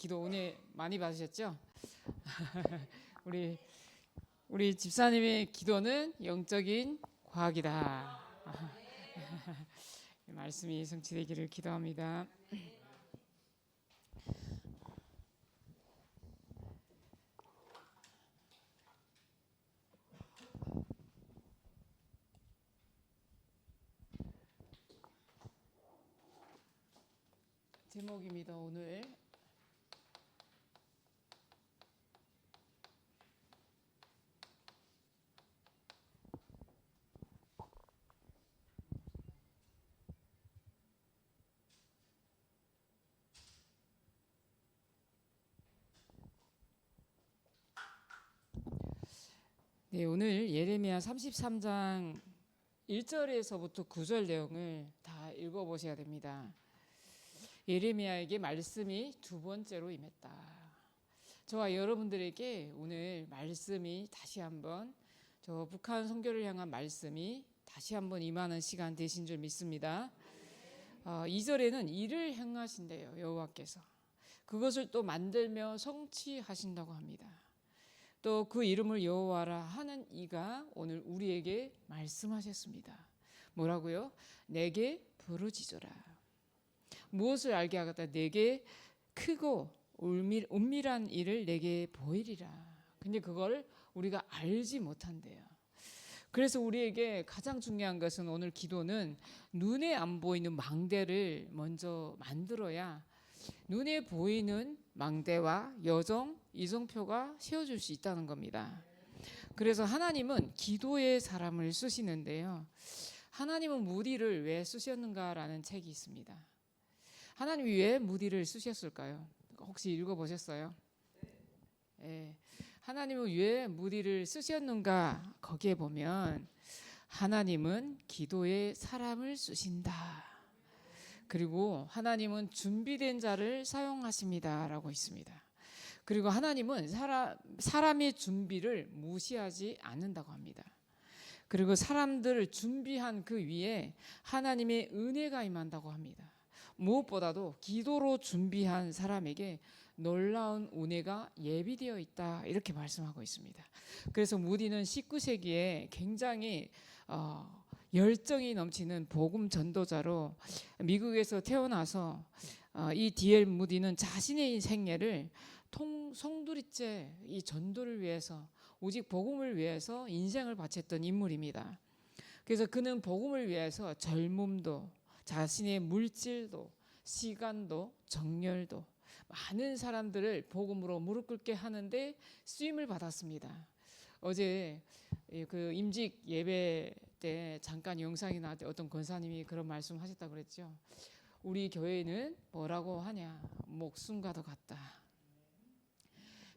기도 은혜 많이 받으셨죠? 우리 집사님의 기도는 영적인 과학이다. 말씀이 성취되기를 기도합니다. 제목입니다. 오늘 오늘 예레미야 33장 1절에서부터 9절 내용을 다 읽어보셔야 됩니다. 예레미야에게 말씀이 두 번째로 임했다. 저와 여러분들에게 오늘 말씀이 다시 한번 저 북한 선교를 향한 말씀이 다시 한번 임하는 시간 되신 줄 믿습니다. 2절에는 일을 행하신대요. 여호와께서 그것을 또 만들며 성취하신다고 합니다. 또 그 이름을 여호와라 하는 이가 오늘 우리에게 말씀하셨습니다. 뭐라고요? 내게 부르짖어라. 무엇을 알게 하겠다? 내게 크고 은밀한 일을 내게 보이리라. 근데 그걸 우리가 알지 못한대요. 그래서 우리에게 가장 중요한 것은 오늘 기도는 눈에 안 보이는 망대를 먼저 만들어야 눈에 보이는 망대와 여정, 이정표가 세워줄 수 있다는 겁니다. 그래서 하나님은 기도의 사람을 쓰시는데요. 하나님은 무디를 왜 쓰셨는가라는 책이 있습니다. 하나님이 왜 무디를 쓰셨을까요? 혹시 읽어보셨어요? 네. 하나님은 왜 무디를 쓰셨는가? 거기에 보면 하나님은 기도의 사람을 쓰신다. 그리고 하나님은 준비된 자를 사용하십니다 라고 있습니다. 그리고 하나님은 사람의 준비를 무시하지 않는다고 합니다. 그리고 사람들을 준비한 그 위에 하나님의 은혜가 임한다고 합니다. 무엇보다도 기도로 준비한 사람에게 놀라운 은혜가 예비되어 있다 이렇게 말씀하고 있습니다. 그래서 무디는 19세기에 굉장히 열정이 넘치는 복음 전도자로 미국에서 태어나서 이 D.L. 무디는 자신의 생애를 송두리째 이 전도를 위해서 오직 복음을 위해서 인생을 바쳤던 인물입니다. 그래서 그는 복음을 위해서 젊음도 자신의 물질도 시간도 정열도 많은 사람들을 복음으로 무릎 꿇게 하는데 쓰임을 받았습니다. 어제 그 임직 예배 때 잠깐 영상이 나왔는데 어떤 권사님이 그런 말씀 하셨다고 그랬죠. 우리 교회는 뭐라고 하냐? 목숨과도 같다.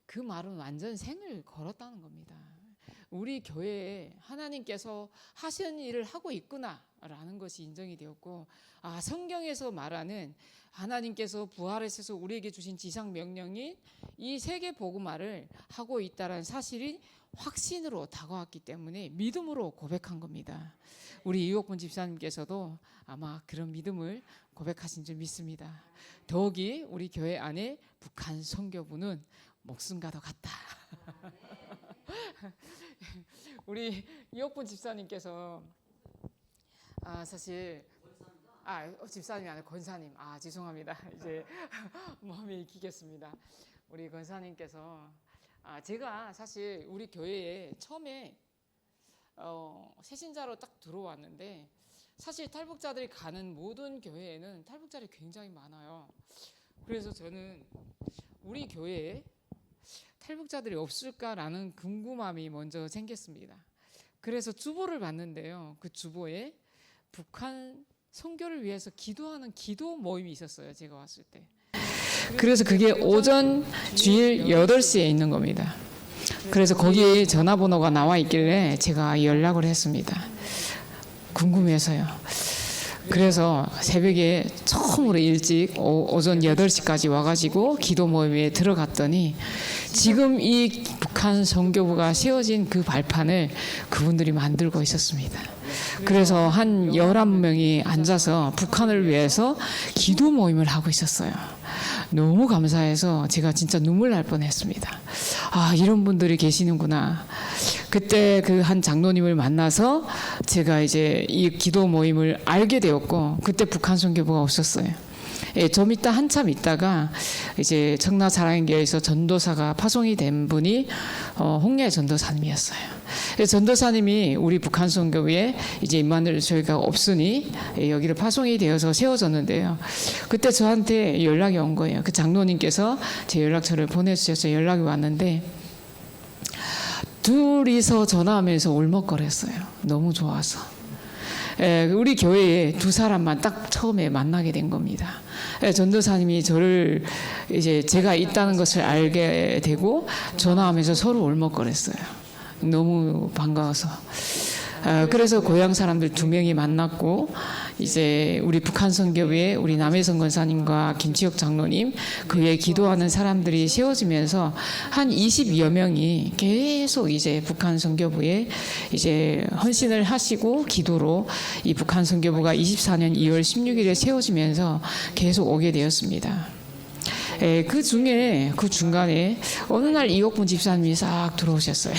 그 말은 완전 생을 걸었다는 겁니다. 우리 교회에 하나님께서 하신 일을 하고 있구나라는 것이 인정이 되었고, 성경에서 말하는 하나님께서 부활하셔서 우리에게 주신 지상 명령인 이 세계 복음화를 하고 있다는 사실이 확신으로 다가왔기 때문에 믿음으로 고백한 겁니다. 우리 이옥분 집사님께서도 아마 그런 믿음을 고백하신 줄 믿습니다. 더욱이 우리 교회 안에 북한 선교부는 목숨과도 같다. 우리 이옥분 집사님께서 사실 집사님이 아니라 권사님 죄송합니다. 이제 몸이 익히겠습니다. 우리 권사님께서 제가 사실 우리 교회에 처음에 새신자로 딱 들어왔는데 사실 탈북자들이 가는 모든 교회에는 탈북자들이 굉장히 많아요. 그래서 저는 우리 교회에 탈북자들이 없을까라는 궁금함이 먼저 생겼습니다. 그래서 주보를 봤는데요. 그 주보에 북한 선교를 위해서 기도하는 기도 모임이 있었어요. 제가 왔을 때. 그래서 그게 오전 주일 8시에 있는 겁니다. 그래서 거기에 전화번호가 나와 있길래 제가 연락을 했습니다. 궁금해서요. 그래서 새벽에 처음으로 일찍 오전 8시까지 와가지고 기도 모임에 들어갔더니 지금 이 북한 선교부가 세워진 그 발판을 그분들이 만들고 있었습니다. 그래서 한 11명이 앉아서 북한을 위해서 기도 모임을 하고 있었어요. 너무 감사해서 제가 진짜 눈물 날 뻔했습니다. 아, 이런 분들이 계시는구나. 그때 그 한 장로님을 만나서 제가 이제 이 기도 모임을 알게 되었고, 그때 북한 선교부가 없었어요. 예, 좀 이따 한참 있다가 이제 청라 사랑교회에서 전도사가 파송이 된 분이 홍예 전도사님이었어요. 전도사님이 우리 북한 선교부에 이제 임마누엘 교회가 없으니 여기를 파송이 되어서 세워졌는데요. 그때 저한테 연락이 온 거예요. 그 장로님께서 제 연락처를 보내주셔서 연락이 왔는데, 둘이서 전화하면서 울먹거렸어요. 너무 좋아서. 우리 교회에 두 사람만 딱 처음에 만나게 된 겁니다. 전도사님이 저를 이제 제가 있다는 것을 알게 되고 전화하면서 서로 울먹거렸어요. 너무 반가워서. 그래서 고향 사람들 2명이 만났고, 이제 우리 북한 선교부에 우리 남해성 권사님과 김치혁 장로님, 그에 기도하는 사람들이 세워지면서 한 20여 명이 계속 이제 북한 선교부에 이제 헌신을 하시고 기도로 이 북한 선교부가 24년 2월 16일에 세워지면서 계속 오게 되었습니다. 그 중에 그 중간에 어느 날 이옥분 집사님이 싹 들어오셨어요.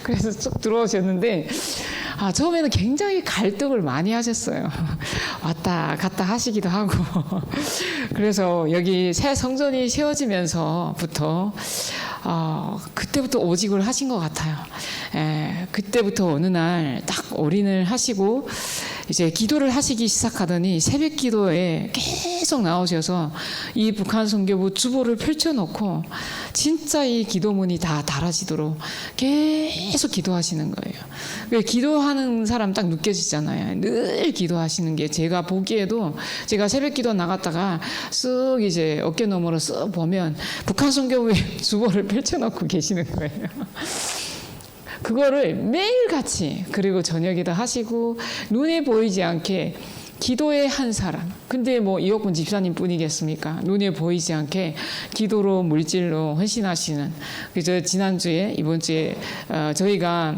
그래서 쭉 들어오셨는데, 처음에는 굉장히 갈등을 많이 하셨어요. 왔다 갔다 하시기도 하고. 그래서 여기 새 성전이 세워지면서부터 그때부터 오직을 하신 것 같아요. 그때부터 어느 날 딱 올인을 하시고 이제 기도를 하시기 시작하더니 새벽 기도에 계속 나오셔서 이 북한 선교부 주보를 펼쳐놓고 진짜 이 기도문이 다 달아지도록 계속 기도하시는 거예요. 기도하는 사람 딱 느껴지잖아요. 늘 기도하시는 게, 제가 보기에도 제가 새벽 기도 나갔다가 쓱 이제 어깨 너머로 쓱 보면 북한 선교부의 주보를 펼쳐놓고 계시는 거예요. 그거를 매일같이, 그리고 저녁에도 하시고 눈에 보이지 않게 기도의 한 사람. 근데 뭐 이옥분 집사님 뿐이겠습니까? 눈에 보이지 않게 기도로 물질로 헌신하시는. 그래서 지난주에 이번 주에 저희가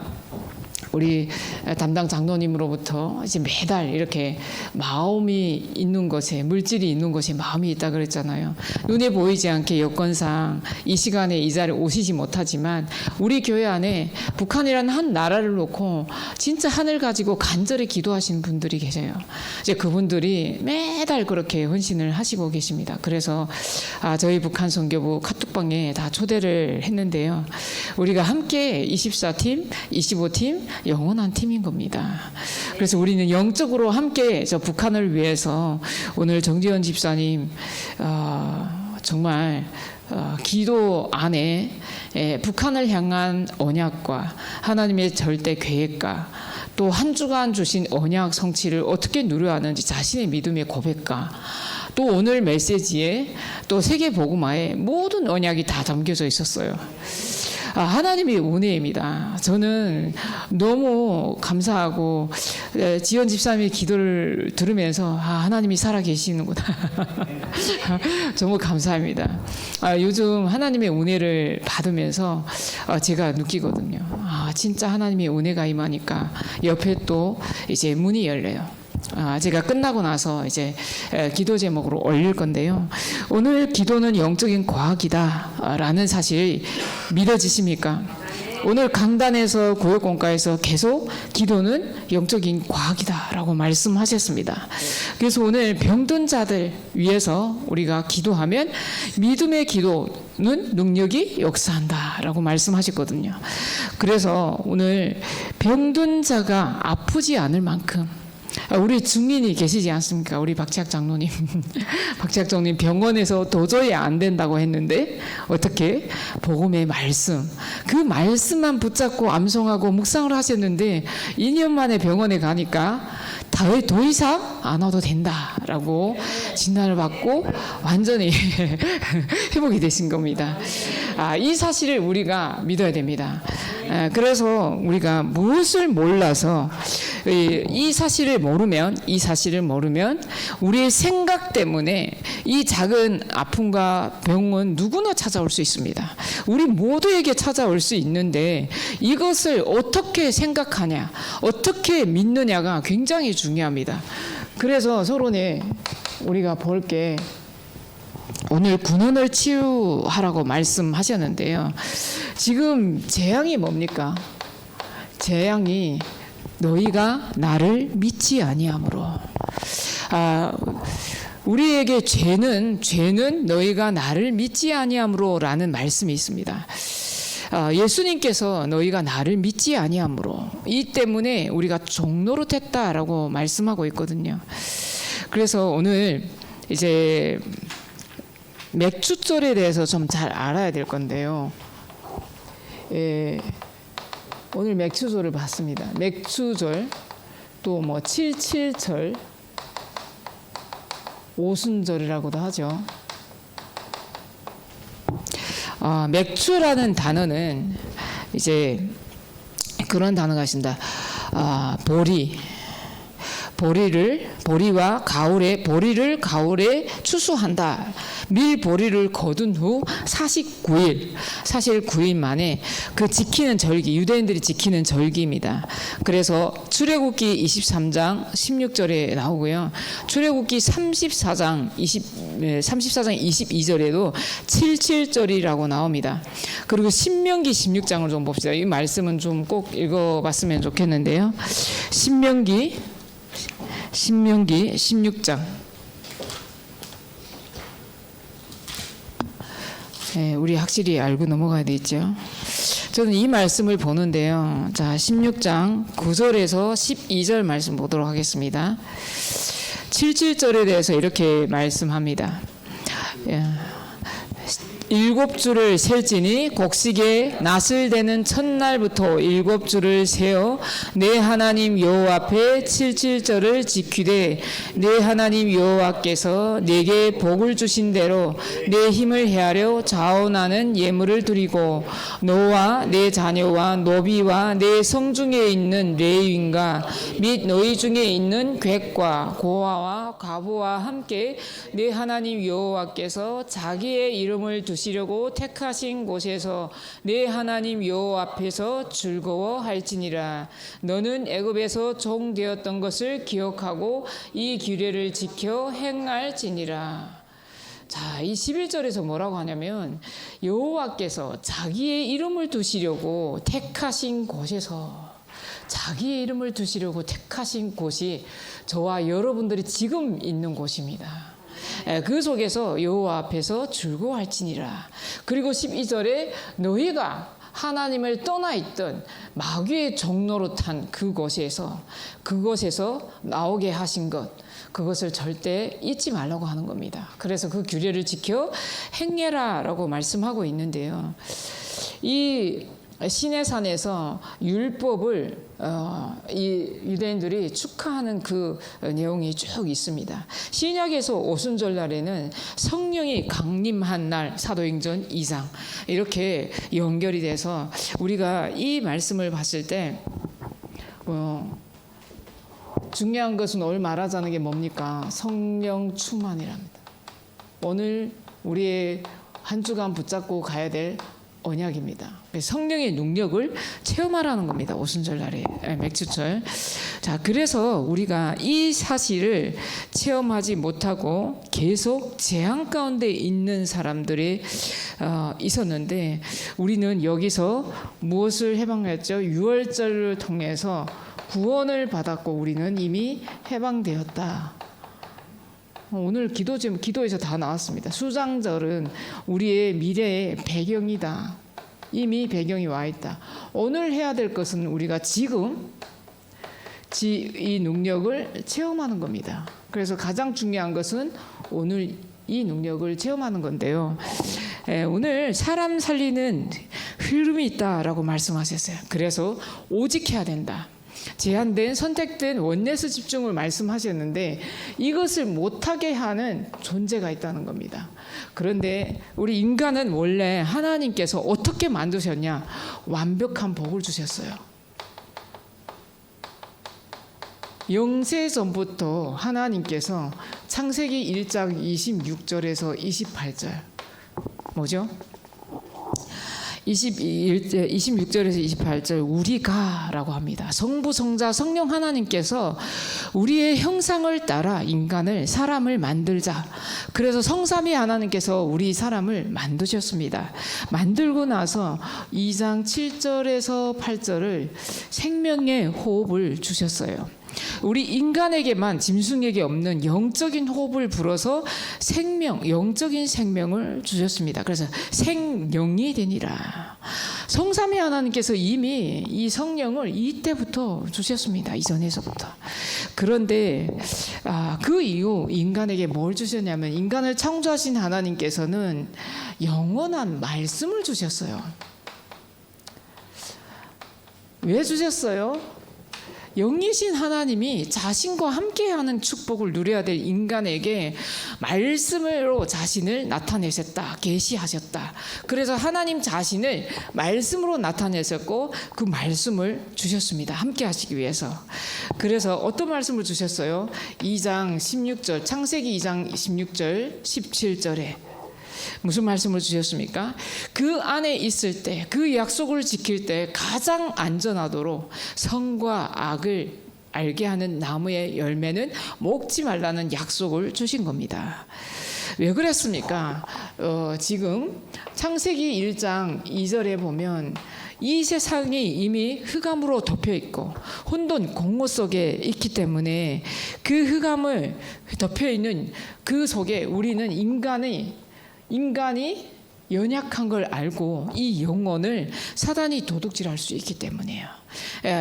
우리 담당 장로님으로부터 이제 매달 이렇게 마음이 있는 곳에, 물질이 있는 곳에 마음이 있다 그랬잖아요. 눈에 보이지 않게 여건상 이 시간에 이 자리에 오시지 못하지만 우리 교회 안에 북한이라는 한 나라를 놓고 진짜 하늘 가지고 간절히 기도하시는 분들이 계세요. 이제 그분들이 매달 그렇게 헌신을 하시고 계십니다. 그래서 저희 북한 선교부 카톡방에 다 초대를 했는데요. 우리가 함께 24팀, 25팀 영원한 팀인 겁니다. 그래서 우리는 영적으로 함께 저 북한을 위해서 오늘 정지현 집사님 정말 기도 안에 북한을 향한 언약과 하나님의 절대 계획과 또 한 주간 주신 언약 성취를 어떻게 누려야 하는지 자신의 믿음의 고백과 또 오늘 메시지에 또 세계 복음화에 모든 언약이 다 담겨져 있었어요. 하나님의 은혜입니다. 저는 너무 감사하고 지연 집사님의 기도를 들으면서 하나님이 살아계시는구나. 정말 감사합니다. 요즘 하나님의 은혜를 받으면서 제가 느끼거든요. 진짜 하나님의 은혜가 임하니까 옆에 또 이제 문이 열려요. 제가 끝나고 나서 이제 기도 제목으로 올릴 건데요. 오늘 기도는 영적인 과학이다라는 사실 믿어지십니까? 오늘 강단에서 구역공과에서 계속 기도는 영적인 과학이다라고 말씀하셨습니다. 그래서 오늘 병든 자들 위해서 우리가 기도하면 믿음의 기도는 능력이 역사한다라고 말씀하셨거든요. 그래서 오늘 병든 자가 아프지 않을 만큼, 우리 증인이 계시지 않습니까? 우리 박치학 장로님. 박치학 장로님 병원에서 도저히 안 된다고 했는데 어떻게? 복음의 말씀. 그 말씀만 붙잡고 암송하고 묵상을 하셨는데 2년 만에 병원에 가니까 더 이상 안 와도 된다라고 진단을 받고 완전히 회복이 되신 겁니다. 이 사실을 우리가 믿어야 됩니다. 그래서 우리가 무엇을 몰라서 이 사실을 모르면 우리의 생각 때문에 이 작은 아픔과 병은 누구나 찾아올 수 있습니다. 우리 모두에게 찾아올 수 있는데 이것을 어떻게 생각하냐, 어떻게 믿느냐가 굉장히 중요합니다. 그래서 서론에 우리가 볼 게 오늘 군원을 치유하라고 말씀하셨는데요. 지금 재앙이 뭡니까? 재앙이 너희가 나를 믿지 아니함으로. 우리에게 죄는 너희가 나를 믿지 아니함으로라는 말씀이 있습니다. 예수님께서 너희가 나를 믿지 아니함으로, 이 때문에 우리가 종노릇했다라고 말씀하고 있거든요. 그래서 오늘 이제 맥추절에 대해서 좀 잘 알아야 될 건데요. 오늘 맥추절을 봤습니다. 맥추절, 또 뭐 칠칠절, 오순절이라고도 하죠. 맥추라는 단어는 이제 그런 단어가 있습니다. 보리와 보리를 가을에 추수한다. 밀보리를 거둔 후 49일 만에 그 지키는 절기, 유대인들이 지키는 절기입니다. 그래서 출애굽기 23장 16절에 나오고요. 출애굽기 34장 22절에도 77절이라고 나옵니다. 그리고 신명기 16장을 좀 봅시다. 이 말씀은 좀 꼭 읽어봤으면 좋겠는데요. 신명기 16장. 우리 확실히 알고 넘어가야 되겠죠. 저는 이 말씀을 보는데요. 자, 16장 9절에서 12절 말씀 보도록 하겠습니다. 77절에 대해서 이렇게 말씀합니다. 7주를 셀지니 곡식에 낫을 대는 첫날부터 7주를 세어 내 하나님 여호와 앞에 77절을 지키되 내 하나님 여호와께서 내게 복을 주신 대로 내 힘을 헤아려 자원하는 예물을 드리고 너와 내 자녀와 노비와 내 성중에 있는 레위인과 및 너희 중에 있는 객과 고아와 과부와 함께 내 하나님 여호와께서 자기의 이름을 두시려고 택하신 곳에서 내 하나님 여호와 앞에서 즐거워할지니라. 너는 애굽에서 종 되었던 것을 기억하고 이 규례를 지켜 행할지니라. 자, 이 11절에서 뭐라고 하냐면 여호와께서 자기의 이름을 두시려고 택하신 곳에서, 자기의 이름을 두시려고 택하신 곳이 저와 여러분들이 지금 있는 곳입니다. 그 속에서 여호와 앞에서 즐거워할지니라. 그리고 12절에 너희가 하나님을 떠나 있던 마귀의 종노릇한 그곳에서 나오게 하신 것, 그것을 절대 잊지 말라고 하는 겁니다. 그래서 그 규례를 지켜 행해라라고 말씀하고 있는데요. 이 시내산에서 율법을 이 유대인들이 축하하는 그 내용이 쭉 있습니다. 신약에서 오순절날에는 성령이 강림한 날, 사도행전 2장 이렇게 연결이 돼서 우리가 이 말씀을 봤을 때 중요한 것은 오늘 말하자는 게 뭡니까? 성령 충만이랍니다. 오늘 우리의 한 주간 붙잡고 가야 될 언약입니다. 성령의 능력을 체험하라는 겁니다. 오순절날에, 맥주철. 자, 그래서 우리가 이 사실을 체험하지 못하고 계속 재앙 가운데 있는 사람들이 있었는데, 우리는 여기서 무엇을 해방했죠? 유월절을 통해서 구원을 받았고 우리는 이미 해방되었다. 오늘 기도에서 다 나왔습니다. 수장절은 우리의 미래의 배경이다. 이미 배경이 와 있다. 오늘 해야 될 것은 우리가 지금 이 능력을 체험하는 겁니다. 그래서 가장 중요한 것은 오늘 이 능력을 체험하는 건데요. 오늘 사람 살리는 흐름이 있다라고 말씀하셨어요. 그래서 오직 해야 된다. 제한된 선택된 원내스 집중을 말씀하셨는데 이것을 못하게 하는 존재가 있다는 겁니다. 그런데 우리 인간은 원래 하나님께서 어떻게 만드셨냐? 완벽한 복을 주셨어요. 영세 전부터 하나님께서 창세기 1장 26절에서 28절 뭐죠? 26절에서 28절 우리가라고 합니다. 성부, 성자, 성령 하나님께서 우리의 형상을 따라 인간을 사람을 만들자. 그래서 성삼위 하나님께서 우리 사람을 만드셨습니다. 만들고 나서 2장 7절에서 8절을 생명의 호흡을 주셨어요. 우리 인간에게만 짐승에게 없는 영적인 호흡을 불어서 영적인 생명을 주셨습니다. 그래서 생명이 되니라. 성삼위 하나님께서 이미 이 성령을 이때부터 주셨습니다. 이전에서부터. 그런데 그 이후 인간에게 뭘 주셨냐면 인간을 창조하신 하나님께서는 영원한 말씀을 주셨어요. 왜 주셨어요? 영이신 하나님이 자신과 함께하는 축복을 누려야 될 인간에게 말씀으로 자신을 나타내셨다, 계시하셨다. 그래서 하나님 자신을 말씀으로 나타내셨고 그 말씀을 주셨습니다. 함께하시기 위해서. 그래서 어떤 말씀을 주셨어요? 2장 16절, 창세기 2장 16절, 17절에 무슨 말씀을 주셨습니까? 그 안에 있을 때, 그 약속을 지킬 때 가장 안전하도록 선과 악을 알게 하는 나무의 열매는 먹지 말라는 약속을 주신 겁니다. 왜 그랬습니까? 지금 창세기 1장 2절에 보면 이 세상이 이미 흑암으로 덮여 있고 혼돈 공허 속에 있기 때문에 그 흑암을 덮여 있는 그 속에 우리는 인간이 연약한 걸 알고 이 영혼을 사단이 도둑질할 수 있기 때문이에요.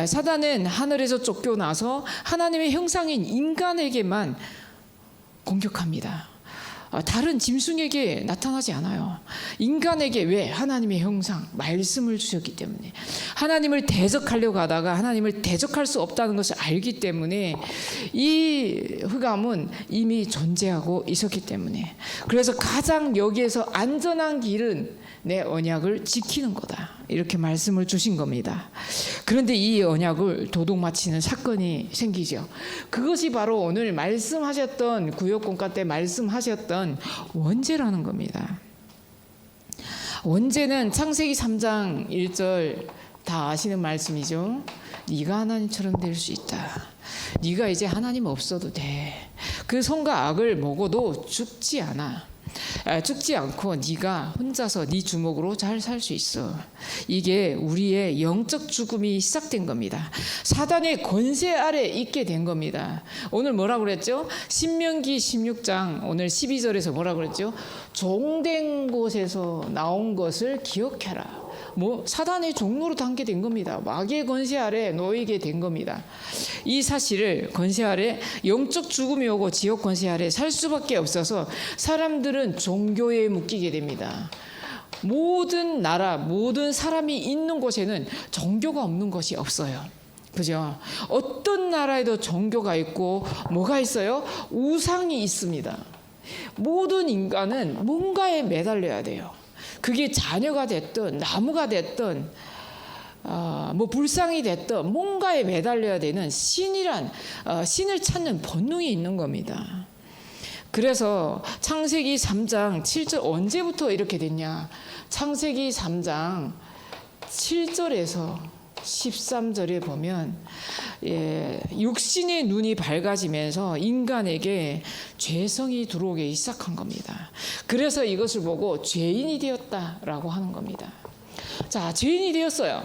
사단은 하늘에서 쫓겨나서 하나님의 형상인 인간에게만 공격합니다. 다른 짐승에게 나타나지 않아요. 인간에게 왜? 하나님의 형상, 말씀을 주셨기 때문에. 하나님을 대적하려고 하다가 하나님을 대적할 수 없다는 것을 알기 때문에 이 흑암은 이미 존재하고 있었기 때문에. 그래서 가장 여기에서 안전한 길은 내 언약을 지키는 거다. 이렇게 말씀을 주신 겁니다. 그런데 이 언약을 도둑맞히는 사건이 생기죠. 그것이 바로 오늘 말씀하셨던 구역공과 때 말씀하셨던 원죄라는 겁니다. 원죄는 창세기 3장 1절 다 아시는 말씀이죠. 네가 하나님처럼 될 수 있다. 네가 이제 하나님 없어도 돼. 그 선과 악을 먹어도 죽지 않아. 죽지 않고 네가 혼자서 네 주먹으로 잘 살 수 있어. 이게 우리의 영적 죽음이 시작된 겁니다. 사단의 권세 아래 있게 된 겁니다. 오늘 뭐라고 그랬죠? 신명기 16장 오늘 12절에서 뭐라고 그랬죠? 종된 곳에서 나온 것을 기억해라. 사단의 종로로 담게 된 겁니다. 마귀의 권세 아래 놓이게 된 겁니다. 이 사실을 권세 아래 영적 죽음이 오고 지옥 권세 아래 살 수밖에 없어서 사람들은 종교에 묶이게 됩니다. 모든 나라, 모든 사람이 있는 곳에는 종교가 없는 것이 없어요. 그죠? 어떤 나라에도 종교가 있고 뭐가 있어요? 우상이 있습니다. 모든 인간은 뭔가에 매달려야 돼요. 그게 자녀가 됐든 나무가 됐든 불상이 됐든 뭔가에 매달려야 되는 신을 찾는 본능이 있는 겁니다. 그래서 창세기 3장 7절 언제부터 이렇게 됐냐? 창세기 3장 7절에서 13절에 보면 육신의 눈이 밝아지면서 인간에게 죄성이 들어오기 시작한 겁니다. 그래서 이것을 보고 죄인이 되었다라고 하는 겁니다. 자, 죄인이 되었어요.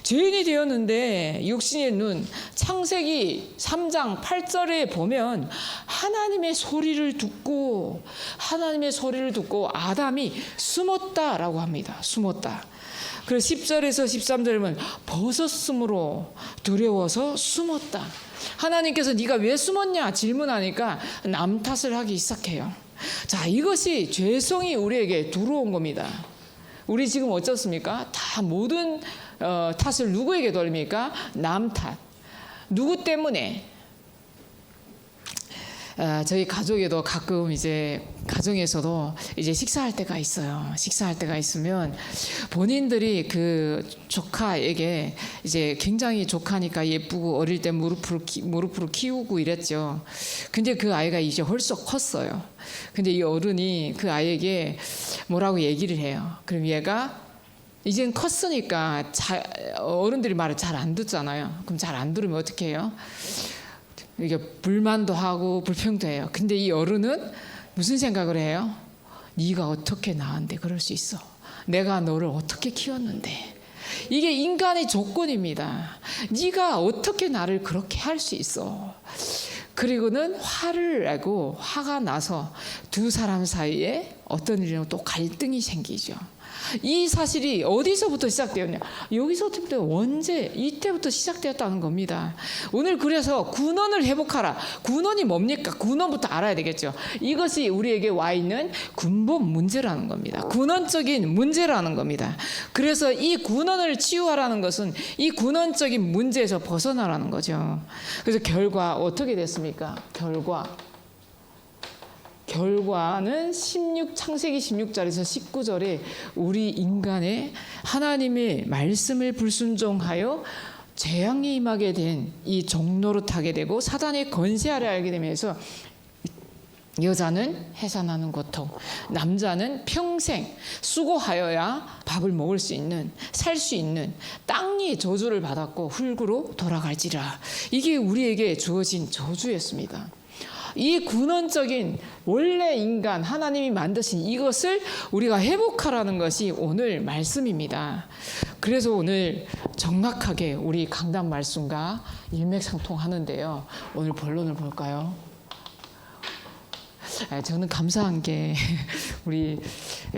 죄인이 되었는데 육신의 눈, 창세기 3장 8절에 보면 하나님의 소리를 듣고 아담이 숨었다라고 합니다. 숨었다. 그래서 10절에서 13절에 보면 벗었으므로 두려워서 숨었다. 하나님께서 네가 왜 숨었냐 질문하니까 남 탓을 하기 시작해요. 자, 이것이 죄성이 우리에게 들어온 겁니다. 우리 지금 어떻습니까? 다 모든 탓을 누구에게 돌립니까? 남 탓. 누구 때문에? 저희 가족에도 가끔 이제 가정에서도 이제 식사할 때가 있어요. 식사할 때가 있으면 본인들이 그 조카에게 이제 굉장히 조카니까 예쁘고 어릴 때 무릎으로 키우고 이랬죠. 근데 그 아이가 이제 헐썩 컸어요. 근데 이 어른이 그 아이에게 뭐라고 얘기를 해요. 그럼 얘가 이젠 컸으니까 어른들이 말을 잘 안 듣잖아요. 그럼 잘 안 들으면 어떻게 해요? 이게 불만도 하고 불평도 해요. 근데 이 어른은 무슨 생각을 해요? 네가 어떻게 나한테 그럴 수 있어? 내가 너를 어떻게 키웠는데? 이게 인간의 조건입니다. 네가 어떻게 나를 그렇게 할 수 있어? 그리고는 화를 내고 화가 나서 두 사람 사이에 어떤 일이랑 또 갈등이 생기죠. 이 사실이 어디서부터 시작되었냐? 여기서부터 언제 이때부터 시작되었다는 겁니다. 오늘 그래서 군원을 회복하라. 군원이 뭡니까? 군원부터 알아야 되겠죠. 이것이 우리에게 와 있는 근본 문제라는 겁니다. 근원적인 문제라는 겁니다. 그래서 이 군원을 치유하라는 것은 이 근원적인 문제에서 벗어나라는 거죠. 그래서 결과 어떻게 됐습니까? 결과는 창세기 16절에서 19절에 우리 인간의 하나님의 말씀을 불순종하여 재앙이 임하게 된 이 종노릇하게 되고 사단의 권세 아래 알게 되면서 여자는 해산하는 고통, 남자는 평생 수고하여야 밥을 먹을 수 있는, 살 수 있는 땅이 저주를 받았고 흙으로 돌아갈지라. 이게 우리에게 주어진 저주였습니다. 이 근원적인 원래 인간 하나님이 만드신 이것을 우리가 회복하라는 것이 오늘 말씀입니다. 그래서 오늘 정확하게 우리 강단 말씀과 일맥상통하는데요. 오늘 본론을 볼까요? 저는 감사한 게 우리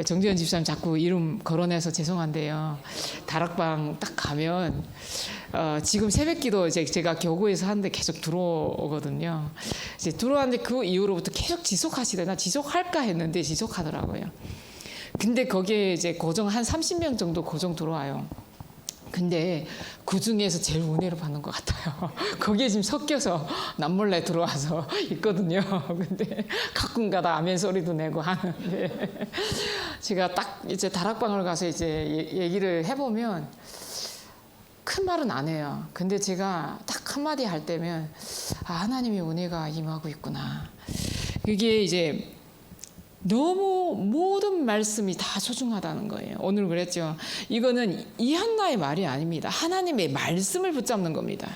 정재현 집사님 자꾸 이름 거론해서 죄송한데요. 다락방 딱 가면 지금 새벽기도 이제 제가 교구에서 하는데 계속 들어오거든요. 이제 들어왔는데 그 이후로부터 계속 지속하시더나 지속할까 했는데 지속하더라고요. 근데 거기에 이제 고정 한 30명 정도 고정 들어와요. 근데 그 중에서 제일 은혜를 받는 것 같아요. 거기에 지금 섞여서 남몰래 들어와서 있거든요. 근데 가끔가다 아멘 소리도 내고 하는데 제가 딱 이제 다락방을 가서 이제 얘기를 해보면 큰 말은 안 해요. 근데 제가 딱 한마디 할 때면 하나님의 은혜가 임하고 있구나. 그게 이제 너무 모든 말씀이 다 소중하다는 거예요. 오늘 그랬죠. 이거는 이한나의 말이 아닙니다. 하나님의 말씀을 붙잡는 겁니다.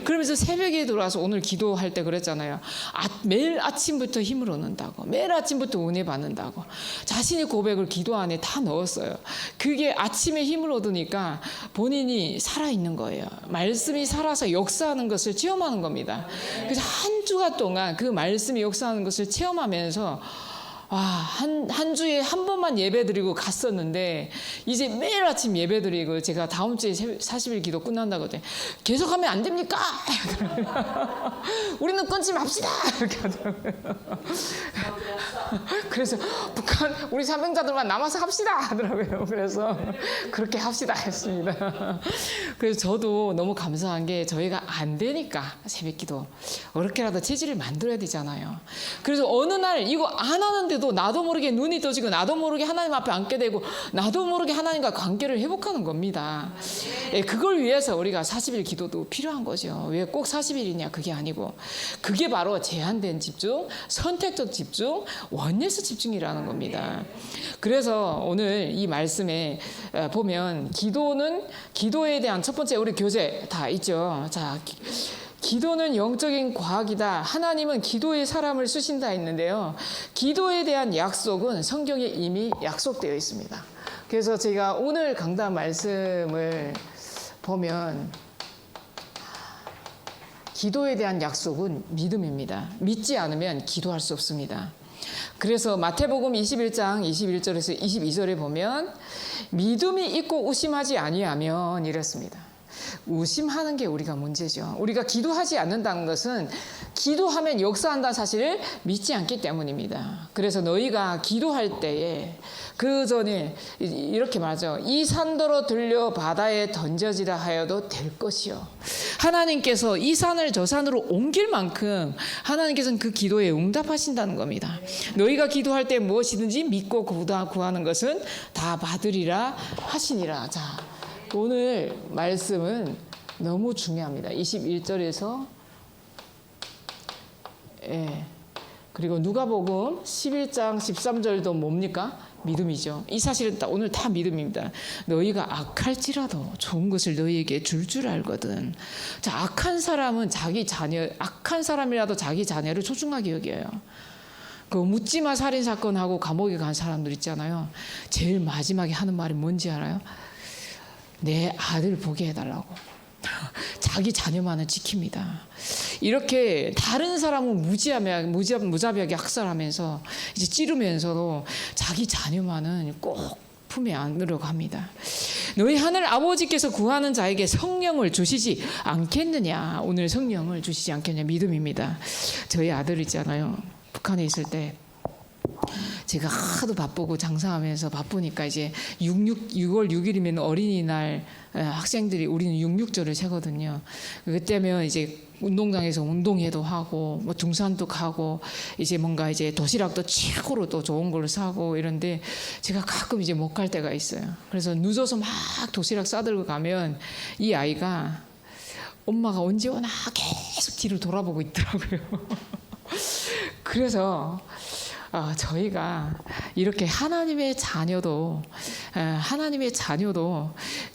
그러면서 새벽에 들어와서 오늘 기도할 때 그랬잖아요. 매일 아침부터 힘을 얻는다고. 매일 아침부터 은혜 받는다고. 자신의 고백을 기도 안에 다 넣었어요. 그게 아침에 힘을 얻으니까 본인이 살아있는 거예요. 말씀이 살아서 역사하는 것을 체험하는 겁니다. 그래서 한 주간 동안 그 말씀이 역사하는 것을 체험하면서 한 주에 한 번만 예배드리고 갔었는데 이제 매일 아침 예배드리고 제가 다음 주에 40일 기도 끝난다고 했더니 계속하면 안 됩니까? 우리는 끊지 맙시다 이렇게 하더라고요. 그래서 북한 우리 사명자들만 남아서 합시다 하더라고요. 그래서 그렇게 합시다 했습니다. 그래서 저도 너무 감사한 게 저희가 안 되니까 새벽기도 어렵게라도 체질을 만들어야 되잖아요. 그래서 어느 날 이거 안 하는데 도 나도 모르게 눈이 떠지고 나도 모르게 하나님 앞에 앉게 되고 나도 모르게 하나님과 관계를 회복하는 겁니다. 그걸 위해서 우리가 40일 기도도 필요한 거죠. 왜 꼭 40일이냐 그게 아니고 그게 바로 제한된 집중, 선택적 집중, 원예스 집중이라는 겁니다. 그래서 오늘 이 말씀에 보면 기도에 대한 첫 번째 우리 교재 다 있죠. 자, 기도는 영적인 과학이다. 하나님은 기도의 사람을 쓰신다 했는데요. 기도에 대한 약속은 성경에 이미 약속되어 있습니다. 그래서 제가 오늘 강단 말씀을 보면 기도에 대한 약속은 믿음입니다. 믿지 않으면 기도할 수 없습니다. 그래서 마태복음 21장 21절에서 22절에 보면 믿음이 있고 의심하지 아니하면 이랬습니다. 의심하는 게 우리가 문제죠. 우리가 기도하지 않는다는 것은 기도하면 역사한다는 사실을 믿지 않기 때문입니다. 그래서 너희가 기도할 때에 그 전에 이렇게 말하죠. 이 산더러 들려 바다에 던져지라 하여도 될 것이요. 하나님께서 이 산을 저 산으로 옮길 만큼 하나님께서는 그 기도에 응답하신다는 겁니다. 너희가 기도할 때 무엇이든지 믿고 구하는 것은 다 받으리라 하시니라. 자, 오늘 말씀은 너무 중요합니다. 21절에서 그리고 누가복음 11장 13절도 뭡니까? 믿음이죠. 이 사실은 오늘 다 믿음입니다. 너희가 악할지라도 좋은 것을 너희에게 줄 알거든. 자, 악한 사람은 악한 사람이라도 자기 자녀를 소중하게 여겨요. 그 묻지마 살인 사건하고 감옥에 간 사람들 있잖아요. 제일 마지막에 하는 말이 뭔지 알아요? 내 아들 보게 해달라고. 자기 자녀만은 지킵니다. 이렇게 다른 사람은 무자비하게 학살하면서 이제 찌르면서도 자기 자녀만은 꼭 품에 안으려고 합니다. 너희 하늘 아버지께서 구하는 자에게 성령을 주시지 않겠느냐. 오늘 성령을 주시지 않겠느냐. 믿음입니다. 저희 아들 있잖아요. 북한에 있을 때 제가 하도 바쁘고 장사하면서 바쁘니까 이제 6월 6일이면 어린이날 학생들이 우리는 6.6절을 세거든요. 그때면 이제 운동장에서 운동회도 하고 뭐 등산도 가고 이제 뭔가 이제 도시락도 최고로 또 좋은 걸 사고 이런데 제가 가끔 이제 못 갈 때가 있어요. 그래서 늦어서 막 도시락 싸들고 가면 이 아이가 엄마가 언제 오나 계속 뒤를 돌아보고 있더라고요. 그래서 저희가 이렇게 하나님의 자녀도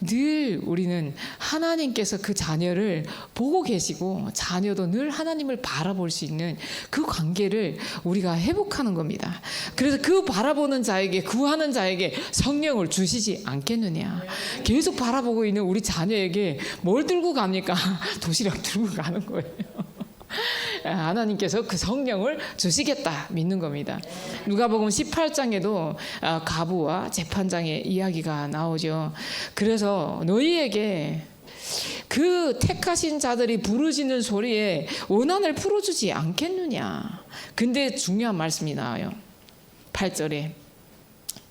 늘 우리는 하나님께서 그 자녀를 보고 계시고 자녀도 늘 하나님을 바라볼 수 있는 그 관계를 우리가 회복하는 겁니다. 그래서 그 바라보는 자에게 구하는 자에게 성령을 주시지 않겠느냐. 계속 바라보고 있는 우리 자녀에게 뭘 들고 갑니까? 도시락 들고 가는 거예요. 하나님께서 그 성령을 주시겠다 믿는 겁니다. 누가복음 18장에도 가부와 재판장의 이야기가 나오죠. 그래서 너희에게 그 택하신 자들이 부르짖는 소리에 원한을 풀어주지 않겠느냐. 근데 중요한 말씀이 나와요. 8절에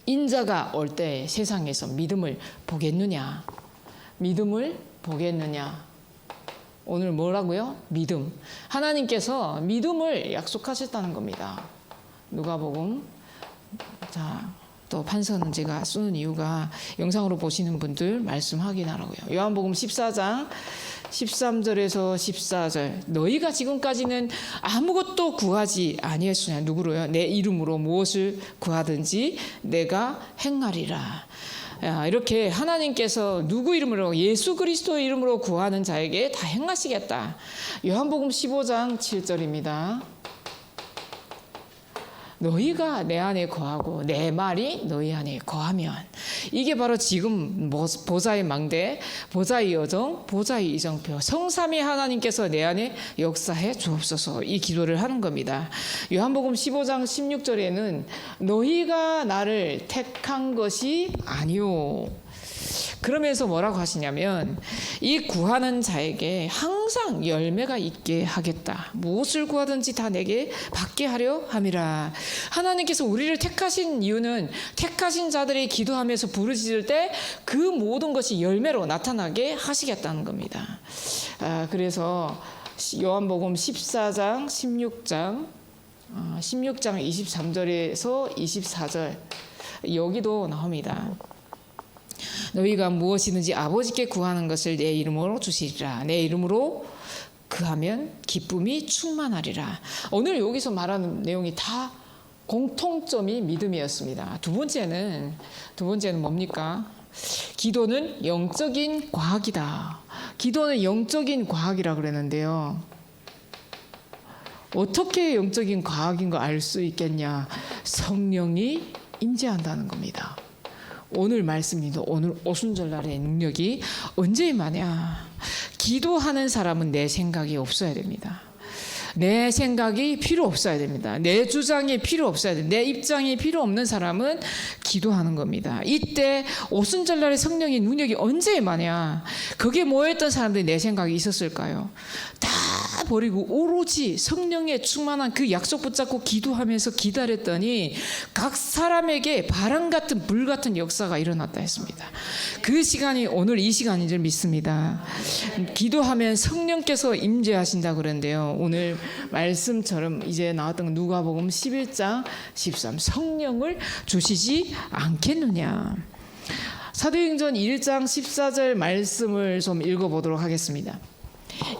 인자가 올 때 세상에서 믿음을 보겠느냐. 믿음을 보겠느냐. 오늘 뭐라고요? 믿음. 하나님께서 믿음을 약속하셨다는 겁니다. 누가복음. 자, 또 판서는 제가 쓰는 이유가 영상으로 보시는 분들 말씀 확인하라고요. 요한복음 14장 13절에서 14절. 너희가 지금까지는 아무것도 구하지 아니했으냐. 누구로요? 내 이름으로 무엇을 구하든지 내가 행하리라. 이렇게 하나님께서 누구 이름으로? 예수 그리스도의 이름으로 구하는 자에게 다 행하시겠다. 요한복음 15장 7절입니다. 너희가 내 안에 거하고 내 말이 너희 안에 거하면. 이게 바로 지금 보좌의 망대, 보좌의 여정, 보좌의 이정표, 성삼위 하나님께서 내 안에 역사해 주옵소서 이 기도를 하는 겁니다. 요한복음 15장 16절에는 너희가 나를 택한 것이 아니오. 그러면서 뭐라고 하시냐면 이 구하는 자에게 항상 열매가 있게 하겠다. 무엇을 구하든지 다 내게 받게 하려 함이라. 하나님께서 우리를 택하신 이유는 택하신 자들이 기도하면서 부르짖을 때 그 모든 것이 열매로 나타나게 하시겠다는 겁니다. 그래서 요한복음 14장 16장 23절에서 24절 여기도 나옵니다. 너희가 무엇이든지 아버지께 구하는 것을 내 이름으로 주시리라. 내 이름으로 그하면 기쁨이 충만하리라. 오늘 여기서 말하는 내용이 다 공통점이 믿음이었습니다. 두 번째는 뭡니까? 기도는 영적인 과학이다. 기도는 영적인 과학이라 그랬는데요. 어떻게 영적인 과학인 거 알 수 있겠냐? 성령이 임재한다는 겁니다. 오늘 말씀입니다. 오늘 오순절날의 능력이 언제 임하냐? 기도하는 사람은 내 생각이 없어야 됩니다. 내 생각이 필요 없어야 됩니다. 내 주장이 필요 없어야 됩니다. 내 입장이 필요 없는 사람은 기도하는 겁니다. 이때 오순절날의 성령의 능력이 언제 임하냐? 거기에 모여있던 사람들이 내 생각이 있었을까요? 다 버리고 오로지 성령의 충만한 그 약속 붙잡고 기도하면서 기다렸더니 각 사람에게 바람 같은 불 같은 역사가 일어났다 했습니다. 그 시간이 오늘 이 시간인 줄 믿습니다. 기도하면 성령께서 임재하신다 그랬는데요. 오늘 말씀처럼 이제 나왔던 누가복음 11장 13 성령을 주시지 않겠느냐. 사도행전 1장 14절 말씀을 좀 읽어보도록 하겠습니다.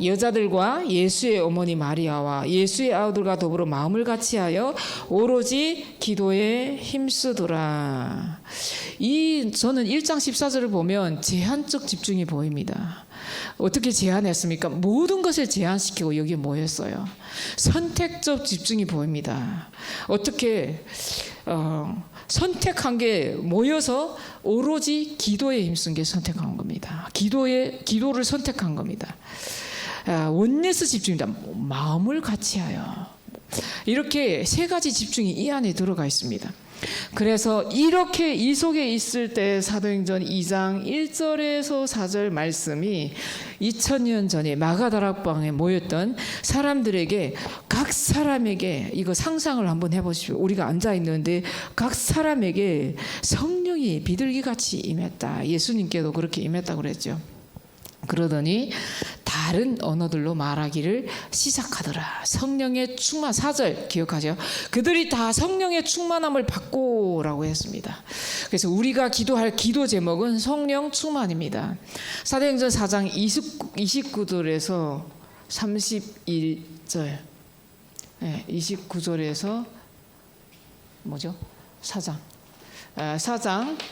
여자들과 예수의 어머니 마리아와 예수의 아우들과 더불어 마음을 같이하여 오로지 기도에 힘쓰더라. 저는 1장 14절을 보면 제한적 집중이 보입니다. 어떻게 제한했습니까? 모든 것을 제한시키고 여기에 모였어요. 선택적 집중이 보입니다. 어떻게 선택한 게 모여서 오로지 기도에 힘쓴 게 선택한 겁니다. 기도를 선택한 겁니다. 원네스 집중이다. 마음을 같이하여. 이렇게 세 가지 집중이 이 안에 들어가 있습니다. 그래서 이렇게 이 속에 있을 때 사도행전 2장 1절에서 4절 말씀이 2000년 전에 마가다락방에 모였던 사람들에게 각 사람에게 이거 상상을 한번 해보십시오. 우리가 앉아있는데 각 사람에게 성령이 비둘기같이 임했다. 예수님께도 그렇게 임했다고 그랬죠. 그러더니 다른 언어들로 말하기를 시작하더라. 성령의 충만. 4절 기억하죠? 그들이 다 성령의 충만함을 받고라고 했습니다. 그래서 우리가 기도할 기도 제목은 성령 충만입니다. 사도행전 4장 29절에서 31절 29절에서 뭐죠? 4장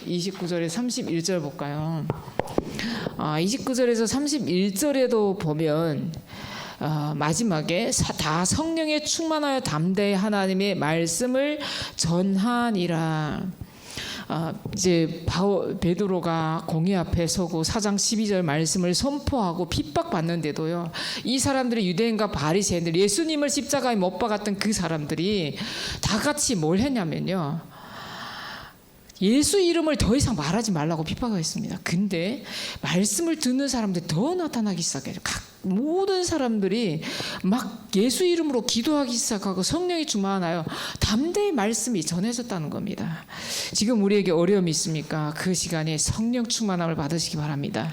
29절에 31절 볼까요? 29절에서 31절에도 보면 마지막에 다 성령에 충만하여 담대히 하나님의 말씀을 전하니라. 이제 베드로가 공회 앞에 서고 4장 12절 말씀을 선포하고 핍박받는데도요, 이 사람들이 유대인과 바리새인들, 예수님을 십자가에 못 박았던 그 사람들이 다 같이 뭘 했냐면요, 예수 이름을 더 이상 말하지 말라고 핍박했습니다. 근데 말씀을 듣는 사람들이 더 나타나기 시작해요. 모든 사람들이 막 예수 이름으로 기도하기 시작하고 성령이 충만하여 담대히 말씀이 전해졌다는 겁니다. 지금 우리에게 어려움이 있습니까? 그 시간에 성령 충만함을 받으시기 바랍니다.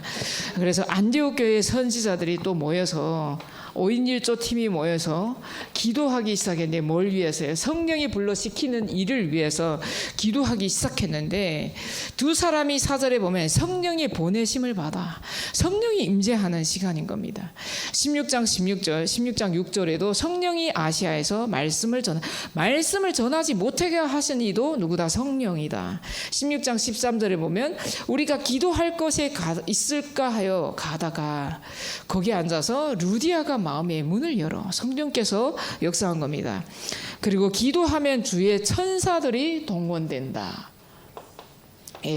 그래서 안디옥 교회의 선지자들이 또 모여서 5인 1조 팀이 모여서 기도하기 시작했는데, 뭘 위해서요? 성령이 불러 시키는 일을 위해서 기도하기 시작했는데, 두 사람이 4절에 보면 성령의 보내심을 받아 성령이 임재하는 시간인 겁니다. 16장 6절에도 성령이 아시아에서 말씀을 전하지 못하게 하신 이도 누구다? 성령이다. 16장 13절에 보면 우리가 기도할 것에 있을까 하여 가다가 거기에 앉아서 루디아가 마음의 문을 열어 성령께서 역사한 겁니다. 그리고 기도하면 주의 천사들이 동원된다.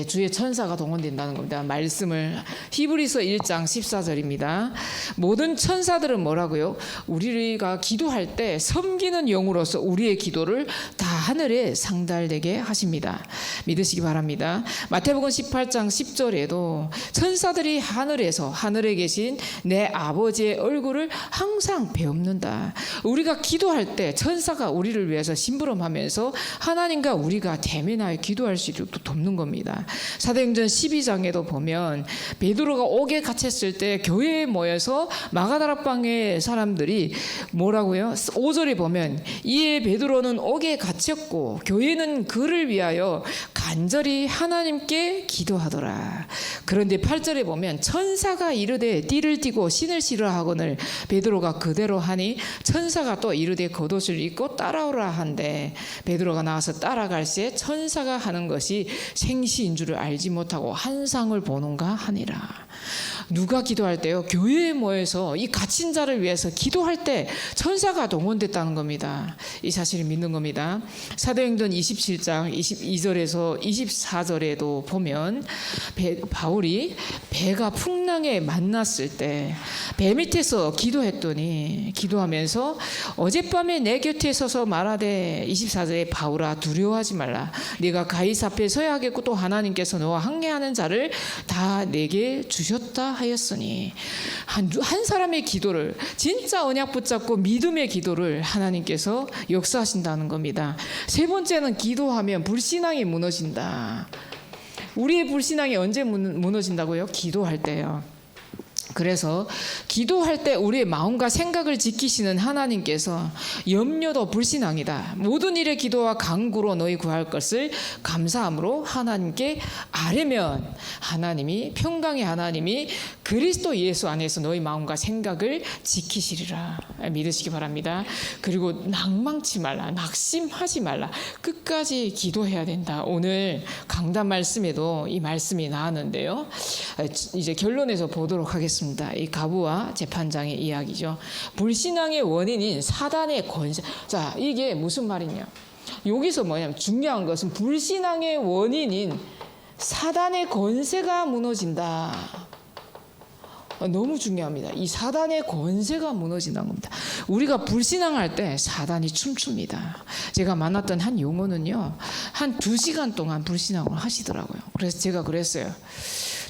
주의 천사가 동원된다는 겁니다. 말씀을 히브리서 1장 14절입니다. 모든 천사들은 뭐라고요? 우리가 기도할 때 섬기는 영으로서 우리의 기도를 다 하늘에 상달되게 하십니다. 믿으시기 바랍니다. 마태복음 18장 10절에도 천사들이 하늘에 계신 내 아버지의 얼굴을 항상 배웁는다. 우리가 기도할 때 천사가 우리를 위해서 심부름하면서 하나님과 우리가 대면하여 기도할 수 있도록 돕는 겁니다. 사도행전 12장에도 보면 베드로가 옥에 갇혔을 때 교회에 모여서 마가다락방의 사람들이 뭐라고요? 5절에 보면 이에 베드로는 옥에 갇혔고 교회는 그를 위하여 간절히 하나님께 기도하더라. 그런데 8절에 보면 천사가 이르되 띠를 띠고 신을 싫어하거늘 베드로가 그대로 하니 천사가 또 이르되 겉옷을 입고 따라오라 한데 베드로가 나와서 따라갈새 천사가 하는 것이 생시인 줄을 알지 못하고 환상을 보는가 하니라. 누가 기도할 때요? 교회에 모여서 이 갇힌 자를 위해서 기도할 때 천사가 동원됐다는 겁니다. 이 사실을 믿는 겁니다. 사도행전 27장 22절에서 24절에도 보면 바울이 배가 풍랑에 만났을 때 배 밑에서 기도하면서 어젯밤에 내 곁에 서서 말하되 24절에 바울아 두려워하지 말라. 네가 가이사 앞에 서야 하겠고 또 하나님께서 너와 항해하는 자를 다 내게 주셨다 하였으니, 한 사람의 기도를, 진짜 언약 붙잡고 믿음의 기도를 하나님께서 역사하신다는 겁니다. 세 번째는 기도하면 불신앙이 무너진다. 우리의 불신앙이 언제 무너진다고요? 기도할 때요. 그래서 기도할 때 우리의 마음과 생각을 지키시는 하나님께서 염려도 불신앙이다. 모든 일에 기도와 간구로 너희 구할 것을 감사함으로 하나님께 아뢰면 하나님이, 평강의 하나님이 그리스도 예수 안에서 너희 마음과 생각을 지키시리라 믿으시기 바랍니다. 그리고 낙망치 말라, 낙심하지 말라, 끝까지 기도해야 된다. 오늘 강단 말씀에도 이 말씀이 나왔는데요. 이제 결론에서 보도록 하겠습니다. 이 가부와 재판장의 이야기죠. 불신앙의 원인인 사단의 권세. 자, 이게 무슨 말이냐? 여기서 뭐냐면 중요한 것은 불신앙의 원인인 사단의 권세가 무너진다. 너무 중요합니다. 이 사단의 권세가 무너진다는 겁니다. 우리가 불신앙할 때 사단이 춤춥니다. 제가 만났던 한 용어는요, 한 2시간 동안 불신앙을 하시더라고요. 그래서 제가 그랬어요.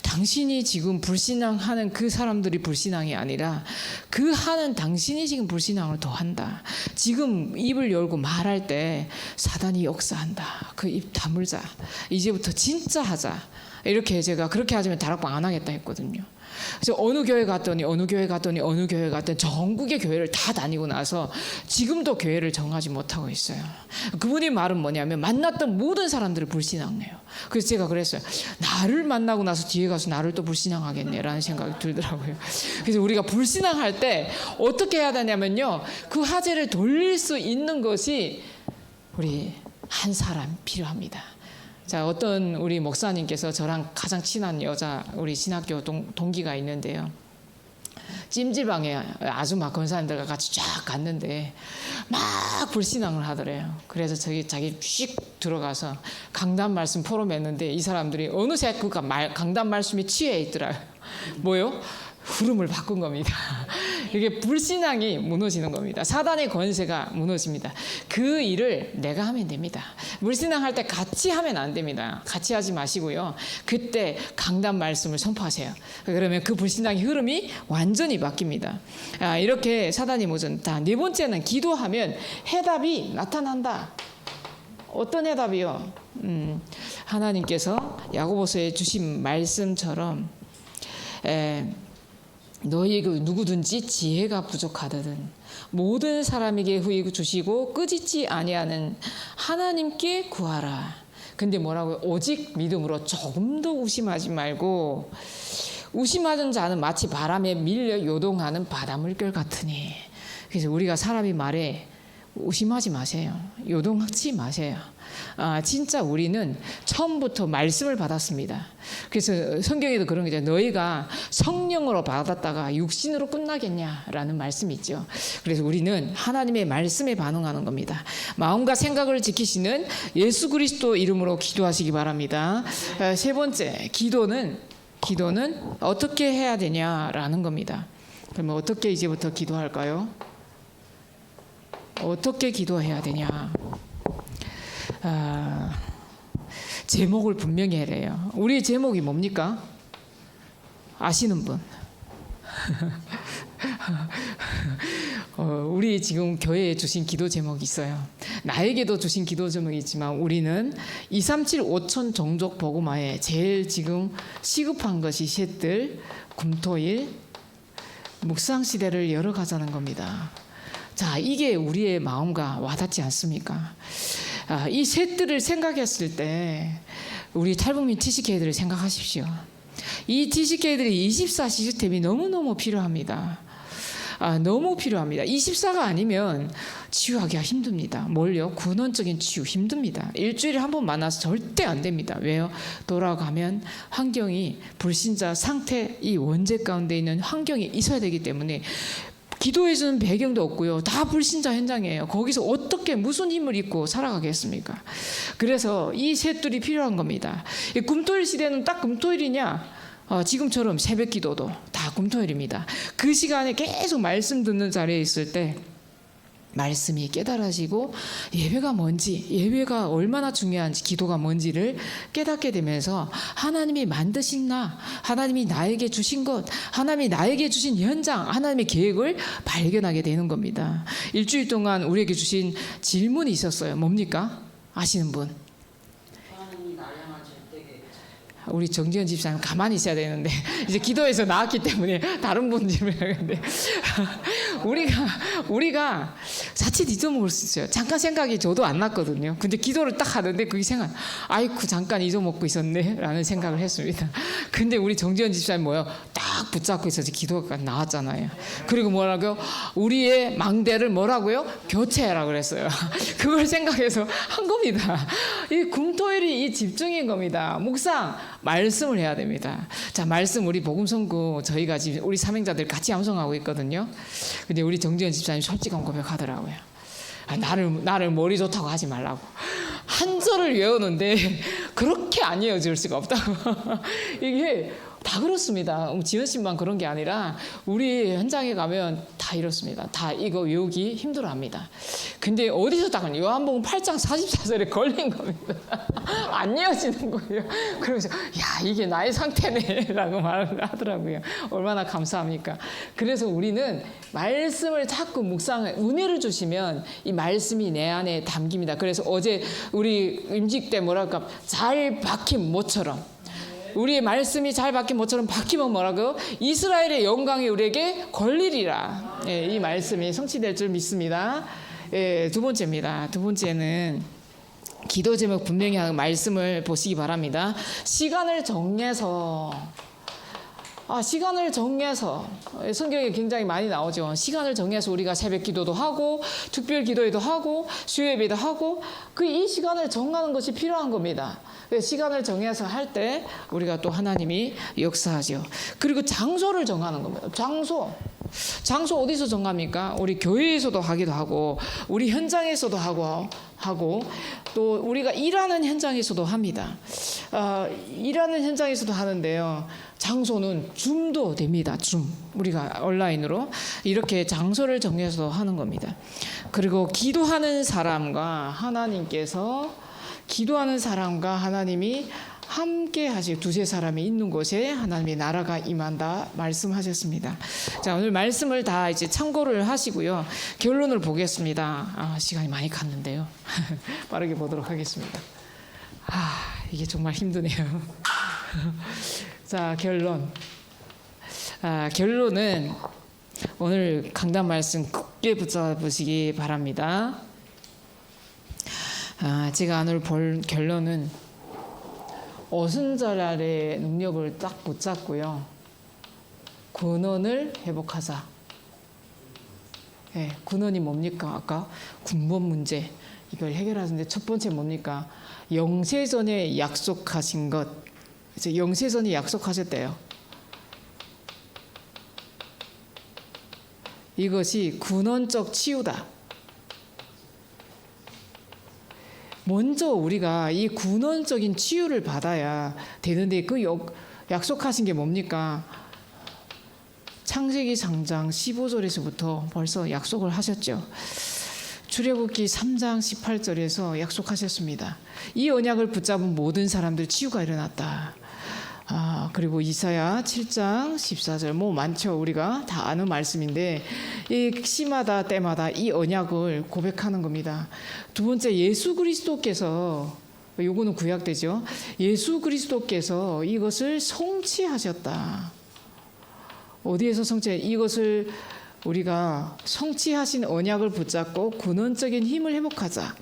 당신이 지금 불신앙하는 그 사람들이 불신앙이 아니라 그 하는 당신이 지금 불신앙을 더 한다. 지금 입을 열고 말할 때 사단이 역사한다. 그 입 다물자. 이제부터 진짜 하자. 이렇게 제가 그렇게 하자면 다락방 안 하겠다 했거든요. 그래서 어느 교회 갔더니 전국의 교회를 다 다니고 나서 지금도 교회를 정하지 못하고 있어요. 그분이 말은 뭐냐면 만났던 모든 사람들을 불신앙해요. 그래서 제가 그랬어요. 나를 만나고 나서 뒤에 가서 나를 또 불신앙하겠네라는 생각이 들더라고요. 그래서 우리가 불신앙할 때 어떻게 해야 되냐면요, 그 화제를 돌릴 수 있는 것이 우리 한 사람 필요합니다. 자, 어떤 우리 목사님께서 저랑 가장 친한 여자 우리 신학교 동기가 있는데요. 찜질방에 아주 막 권사님들과 같이 쫙 갔는데 막 불신앙을 하더래요. 그래서 자기 휙 들어가서 강단 말씀 포럼했는데 이 사람들이 어느새 그 강단 말씀에 취해 있더라고요. 뭐요? 흐름을 바꾼 겁니다. 이게 불신앙이 무너지는 겁니다. 사단의 권세가 무너집니다. 그 일을 내가 하면 됩니다. 불신앙할 때 같이 하면 안 됩니다. 같이 하지 마시고요. 그때 강단 말씀을 선포하세요. 그러면 그 불신앙의 흐름이 완전히 바뀝니다. 이렇게 사단이 무너진다. 4번째는 기도하면 해답이 나타난다. 어떤 해답이요? 하나님께서 야고보서에 주신 말씀처럼 너희에게 누구든지 지혜가 부족하거든 모든 사람에게 후히 주시고 꾸짖지 아니하는 하나님께 구하라. 근데 뭐라고요? 오직 믿음으로 조금도 의심하지 말고, 의심하는 자는 마치 바람에 밀려 요동하는 바닷물결 같으니. 그래서 우리가 사람이 말에 의심하지 마세요. 요동하지 마세요. 진짜 우리는 처음부터 말씀을 받았습니다. 그래서 성경에도 그런 게 있잖아요. 너희가 성령으로 받았다가 육신으로 끝나겠냐라는 말씀이 있죠. 그래서 우리는 하나님의 말씀에 반응하는 겁니다. 마음과 생각을 지키시는 예수 그리스도 이름으로 기도하시기 바랍니다. 3번째, 기도는 어떻게 해야 되냐라는 겁니다. 그러면 어떻게 이제부터 기도할까요? 어떻게 기도해야 되냐? 제목을 분명히 해래요. 우리의 제목이 뭡니까? 아시는 분? 우리 지금 교회에 주신 기도 제목이 있어요. 나에게도 주신 기도 제목이 있지만 우리는 237 5천 종족 복음화에 제일 지금 시급한 것이 셋들, 금토일, 묵상 시대를 열어가자는 겁니다. 자, 이게 우리의 마음과 와닿지 않습니까? 이 셋들을 생각했을 때 우리 탈북민 TCK들을 생각하십시오. 이 TCK들이 24 시스템이 너무너무 필요합니다. 너무 필요합니다. 24가 아니면 치유하기가 힘듭니다. 뭘요? 근원적인 치유 힘듭니다. 일주일에 한 번 만나서 절대 안 됩니다. 왜요? 돌아가면 환경이 불신자 상태, 이 원죄 가운데 있는 환경이 있어야 되기 때문에 기도해주는 배경도 없고요. 다 불신자 현장이에요. 거기서 어떻게 무슨 힘을 입고 살아가겠습니까? 그래서 이 셋들이 필요한 겁니다. 이 금토일 시대는 딱 금토일이냐? 지금처럼 새벽 기도도 다 금토일입니다. 그 시간에 계속 말씀 듣는 자리에 있을 때 말씀이 깨달아지고 예배가 뭔지, 예배가 얼마나 중요한지, 기도가 뭔지를 깨닫게 되면서 하나님이 만드신 나, 하나님이 나에게 주신 것, 하나님이 나에게 주신 현장, 하나님의 계획을 발견하게 되는 겁니다. 일주일 동안 우리에게 주신 질문이 있었어요. 뭡니까? 아시는 분? 우리 정지현 집사님 가만히 있어야 되는데 이제 기도에서 나왔기 때문에 다른 분 질문하는데 우리가 자칫 잊어먹을 수 있어요. 잠깐 생각이 저도 안 났거든요. 근데 기도를 딱 하는데 그게 아이쿠 잠깐 잊어먹고 있었네 라는 생각을 했습니다. 근데 우리 정지현 집사님 뭐요? 딱 꽉 붙잡고 있어서 기도가 나왔잖아요. 그리고 뭐라고요? 우리의 망대를 뭐라고요? 교체해라 그랬어요. 그걸 생각해서 한 겁니다. 이 금토일이 이 집중인 겁니다. 묵상, 말씀을 해야 됩니다. 자, 말씀 우리 복음성구 저희가 지금 우리 사명자들 같이 암송하고 있거든요. 근데 우리 정지현 집사님 솔직한 고백하더라고요. 나를 머리 좋다고 하지 말라고. 한 절을 외우는데 그렇게 안 외워질 수가 없다고. 이게 다 그렇습니다. 지은 씨만 그런 게 아니라 우리 현장에 가면 다 이렇습니다. 다 이거 외우기 힘들어합니다. 근데 어디서 딱 요한복음 8장 44절에 걸린 겁니다. 안 이어지는 거예요. 그러면서 야, 이게 나의 상태네 라고 말을 하더라고요. 얼마나 감사합니까? 그래서 우리는 말씀을 자꾸 묵상을, 은혜를 주시면 이 말씀이 내 안에 담깁니다. 그래서 어제 우리 임직 때 뭐랄까, 잘 박힌 모처럼, 우리의 말씀이 잘 박힌 모처럼 박히면 뭐라고요? 이스라엘의 영광이 우리에게 걸리리라. 예, 이 말씀이 성취될 줄 믿습니다. 예, 두 번째입니다. 두 번째는 기도 제목 분명히 하는 말씀을 보시기 바랍니다. 시간을 정해서 성경에 굉장히 많이 나오죠. 시간을 정해서 우리가 새벽 기도도 하고 특별 기도회도 하고 수요예배도 하고 이 시간을 정하는 것이 필요한 겁니다. 시간을 정해서 할 때 우리가 또 하나님이 역사하죠. 그리고 장소를 정하는 겁니다. 장소 어디서 정합니까? 우리 교회에서도 하기도 하고 우리 현장에서도 하고 또 우리가 일하는 현장에서도 합니다. 일하는 현장에서도 하는데요. 장소는 줌도 됩니다. 줌. 우리가 온라인으로 이렇게 장소를 정해서 하는 겁니다. 그리고 기도하는 사람과 하나님이 함께 하시고 두세 사람이 있는 곳에 하나님의 나라가 임한다 말씀하셨습니다. 자, 오늘 말씀을 다 이제 참고를 하시고요. 결론을 보겠습니다. 시간이 많이 갔는데요. 빠르게 보도록 하겠습니다. 이게 정말 힘드네요. 자, 결론은 오늘 강단 말씀 굳게 붙잡으시기 바랍니다. 제가 오늘 볼 결론은 오순절날의 능력을 딱 붙잡고요. 근원을 회복하자. 네, 근원이 뭡니까? 아까 군번 문제 이걸 해결하는데 첫 번째 뭡니까? 영세전에 약속하신 것. 이제 영세전에 약속하셨대요. 이것이 근원적 치유다. 먼저 우리가 이 근원적인 치유를 받아야 되는데 그 약속하신 게 뭡니까? 창세기 3장 15절에서부터 벌써 약속을 하셨죠. 출애굽기 3장 18절에서 약속하셨습니다. 이 언약을 붙잡은 모든 사람들 치유가 일어났다. 그리고 이사야 7장 14절 많죠. 우리가 다 아는 말씀인데 이 시마다 때마다 이 언약을 고백하는 겁니다. 두 번째, 예수 그리스도께서, 요거는 구약되죠. 예수 그리스도께서 이것을 성취하셨다. 어디에서 이것을 우리가 성취하신 언약을 붙잡고 근원적인 힘을 회복하자.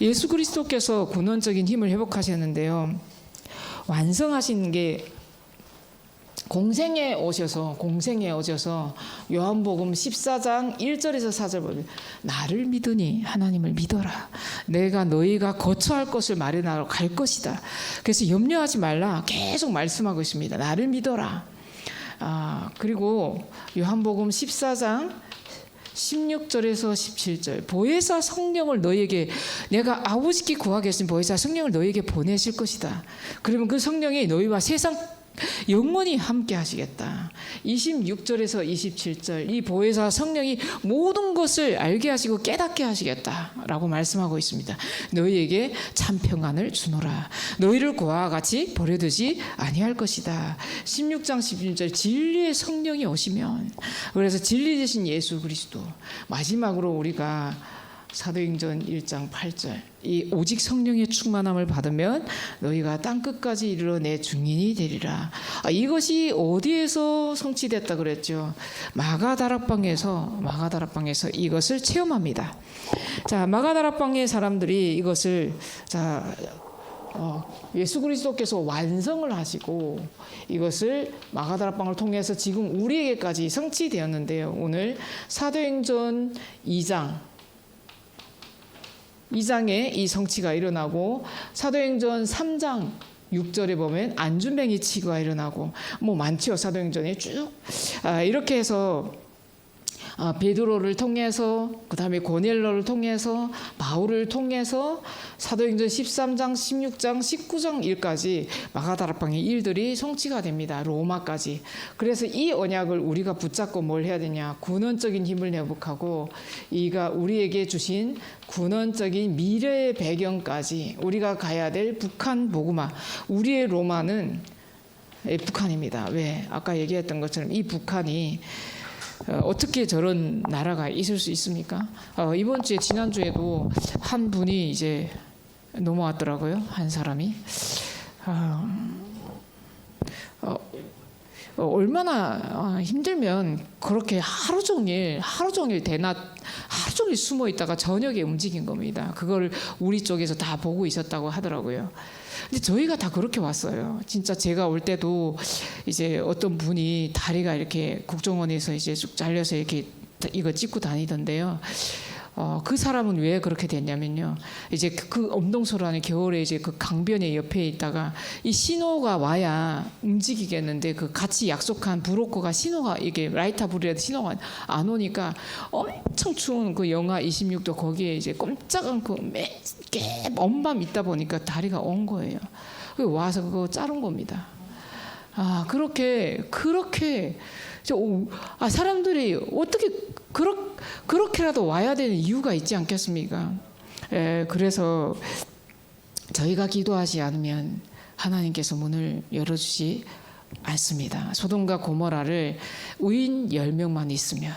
예수 그리스도께서 근원적인 힘을 회복하셨는데요. 완성하신 게 공생에 오셔서 요한복음 14장 1절에서 4절 보면 나를 믿으니 하나님을 믿어라. 내가 너희가 거처할 것을 마련하러 갈 것이다. 그래서 염려하지 말라 계속 말씀하고 있습니다. 나를 믿어라. 그리고 요한복음 14장 16절에서 17절 보혜사 성령을 너희에게 내가 아버지께 구하겠으니 보혜사 성령을 너희에게 보내실 것이다. 그러면 그 성령이 너희와 세상 영원히 함께 하시겠다. 26절에서 27절 이 보혜사 성령이 모든 것을 알게 하시고 깨닫게 하시겠다라고 말씀하고 있습니다. 너희에게 참 평안을 주노라. 너희를 고아와 같이 버려두지 아니할 것이다. 16장 11절 진리의 성령이 오시면, 그래서 진리 되신 예수 그리스도, 마지막으로 우리가 사도행전 1장 8절 이 오직 성령의 충만함을 받으면 너희가 땅끝까지 이르러 내 증인이 되리라. 이것이 어디에서 성취됐다 그랬죠? 마가다락방에서 이것을 체험합니다. 자, 마가다락방의 사람들이 이것을 예수 그리스도께서 완성을 하시고 이것을 마가다락방을 통해서 지금 우리에게까지 성취되었는데요. 오늘 사도행전 2장에 이 성취가 일어나고 사도행전 3장 6절에 보면 안준뱅이 치유가 일어나고 뭐 많죠. 사도행전에 쭉 이렇게 해서 베드로를 통해서 그다음에 고넬로를 통해서 바울을 통해서 사도행전 13장, 16장, 19장 일까지 마가다락방의 일들이 성취가 됩니다. 로마까지. 그래서 이 언약을 우리가 붙잡고 뭘 해야 되냐? 군원적인 힘을 회복하고 이가 우리에게 주신 군원적인 미래의 배경까지 우리가 가야 될 북한 복음화. 우리의 로마는 북한입니다. 왜? 아까 얘기했던 것처럼 이 북한이 어떻게 저런 나라가 있을 수 있습니까? 이번 주에 지난주에도 한 분이 이제 넘어왔더라고요. 한 사람이 얼마나 힘들면 그렇게 하루 종일 대낮 하루 종일 숨어 있다가 저녁에 움직인 겁니다. 그걸 우리 쪽에서 다 보고 있었다고 하더라고요. 근데 저희가 다 그렇게 왔어요. 진짜 제가 올 때도 이제 어떤 분이 다리가 이렇게 국정원에서 이제 쭉 잘려서 이렇게 이거 찍고 다니던데요. 그 사람은 왜 그렇게 됐냐면요. 이제 그 엄동설안의 겨울에 이제 그 강변의 옆에 있다가 이 신호가 와야 움직이겠는데 그 같이 약속한 브로커가 신호가 이게 라이터 불이라도 신호가 안 오니까 엄청 추운 그 영하 26도 거기에 이제 꼼짝은 그 매 엄밤 있다 보니까 다리가 온 거예요. 와서 그거 자른 겁니다. 그렇게 사람들이 어떻게 그렇게라도 와야 되는 이유가 있지 않겠습니까? 그래서 저희가 기도하지 않으면 하나님께서 문을 열어주지 않습니다. 소돔과 고모라를 의인 10명만 있으면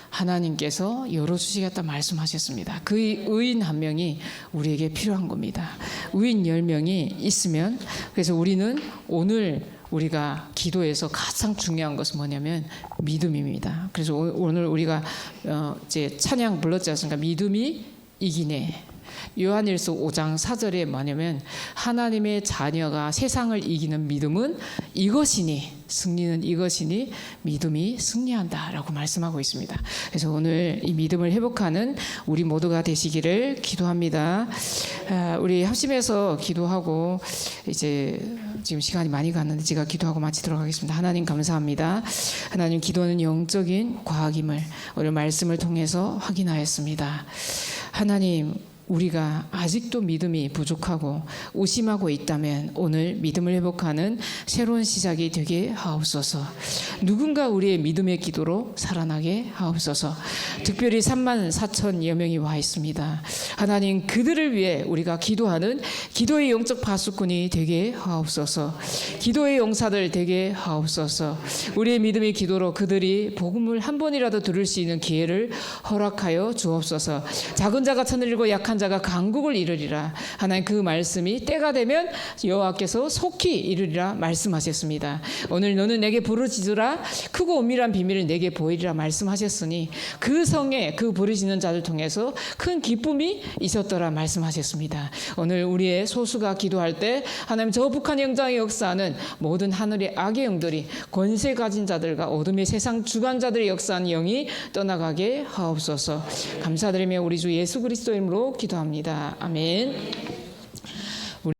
하나님께서 열어주시겠다 말씀하셨습니다. 그 의인 한 명이 우리에게 필요한 겁니다. 의인 10명이 있으면 그래서 우리는 오늘 우리가 기도에서 가장 중요한 것은 뭐냐면 믿음입니다. 그래서 오늘 우리가 이제 찬양 불렀지 않습니까? 믿음이 이기네. 요한일서 5장 4절에 뭐냐면 하나님의 자녀가 세상을 이기는 믿음은 이것이니 승리는 이것이니 믿음이 승리한다라고 말씀하고 있습니다. 그래서 오늘 이 믿음을 회복하는 우리 모두가 되시기를 기도합니다. 우리 합심해서 기도하고 이제 지금 시간이 많이 갔는데 제가 기도하고 마치도록 하겠습니다. 하나님 감사합니다. 하나님 기도는 영적인 과학임을 오늘 말씀을 통해서 확인하였습니다. 하나님 우리가 아직도 믿음이 부족하고 의심하고 있다면 오늘 믿음을 회복하는 새로운 시작이 되게 하옵소서. 누군가 우리의 믿음의 기도로 살아나게 하옵소서. 특별히 34,000여 명이 와 있습니다. 하나님 그들을 위해 우리가 기도하는 기도의 영적 파수꾼이 되게 하옵소서. 기도의 용사들 되게 하옵소서. 우리의 믿음의 기도로 그들이 복음을 한 번이라도 들을 수 있는 기회를 허락하여 주옵소서. 작은 자가 천을 약한 자가 강국을 이루리라. 하나님 그 말씀이 때가 되면 여호와께서 속히 이루리라 말씀하셨습니다. 오늘 너는 내게 부르짖으라 크고 은밀한 비밀을 내게 보이리라 말씀하셨으니 그 성에 그 부르짖는 자들 통해서 큰 기쁨이 있었더라 말씀하셨습니다. 오늘 우리의 소수가 기도할 때 하나님 저 북한 영장의 역사는 모든 하늘의 악의 영들이 권세 가진 자들과 어둠의 세상 주관자들의 역사하는 영이 떠나가게 하옵소서. 감사드리며 우리 주 예수 그리스도 이름으로 기도합니다. 아멘.